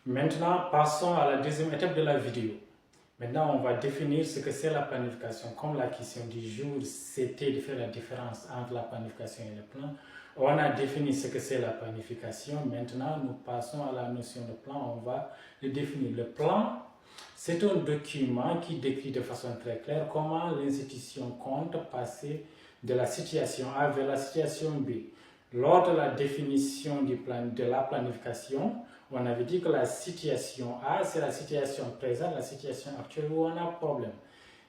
Maintenant, passons à la deuxième étape de la vidéo. Maintenant, on va définir ce que c'est la planification. Comme la question du jour, c'était de faire la différence entre la planification et le plan. On a défini ce que c'est la planification. Maintenant, nous passons à la notion de plan. On va le définir. Le plan, c'est un document qui décrit de façon très claire comment l'institution compte passer de la situation A vers la situation B. Lors de la définition de la planification, on avait dit que la situation A, c'est la situation présente, la situation actuelle où on a problème.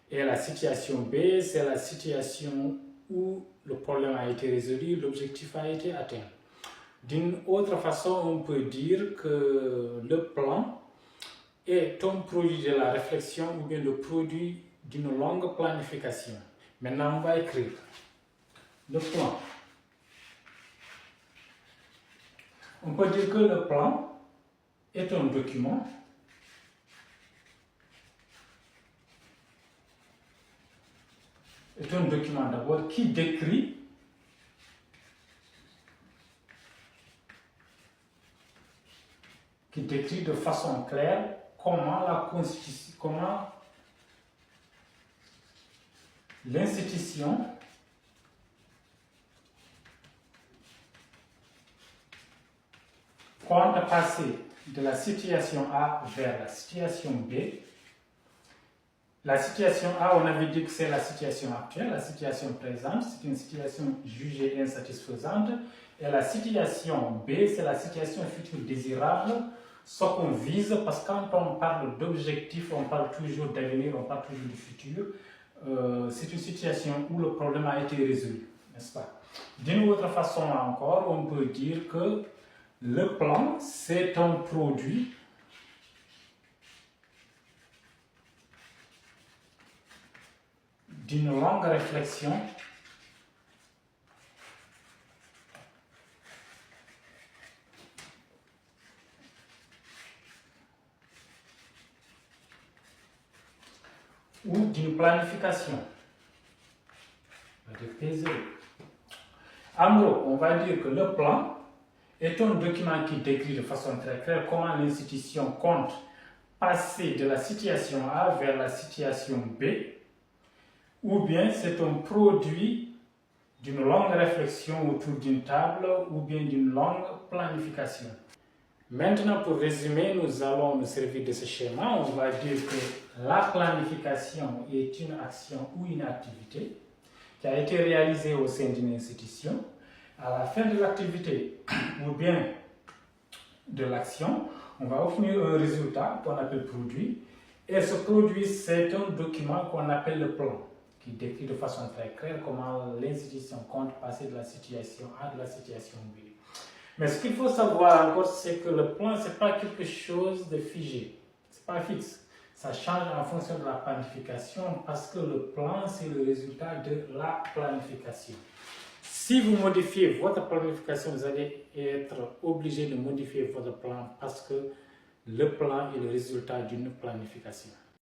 Et la situation B, c'est la situation où le problème a été résolu, l'objectif a été atteint. D'une autre façon, on peut dire que le plan est un produit de la réflexion ou bien le produit d'une longue planification. Maintenant, on va écrire le plan. On peut dire que le plan est un document d'abord qui décrit de façon claire comment l'institution compte passer de la situation A vers la situation B. La situation A, on avait dit que c'est la situation actuelle, la situation présente, c'est une situation jugée insatisfaisante. Et la situation B, c'est la situation future désirable, ce qu'on vise, parce que quand on parle d'objectif, on parle toujours d'avenir, on parle toujours du futur. C'est une situation où le problème a été résolu, n'est-ce pas? D'une autre façon encore, on peut dire que le plan, c'est un produit d'une longue réflexion ou d'une planification. En gros, on va dire que le plan est un document qui décrit de façon très claire comment l'institution compte passer de la situation A vers la situation B, ou bien c'est un produit d'une longue réflexion autour d'une table ou bien d'une longue planification. Maintenant, pour résumer, nous allons nous servir de ce schéma. On va dire que la planification est une action ou une activité qui a été réalisée au sein d'une institution. À la fin de l'activité ou bien de l'action, on va obtenir un résultat qu'on appelle produit. Et ce produit, c'est un document qu'on appelle le plan, qui décrit de façon très claire comment l'institution compte passer de la situation A à la situation B. Mais ce qu'il faut savoir encore, c'est que le plan, ce n'est pas quelque chose de figé, ce n'est pas fixe. Ça change en fonction de la planification parce que le plan, c'est le résultat de la planification. Si vous modifiez votre planification, vous allez être obligé de modifier votre plan parce que le plan est le résultat d'une planification.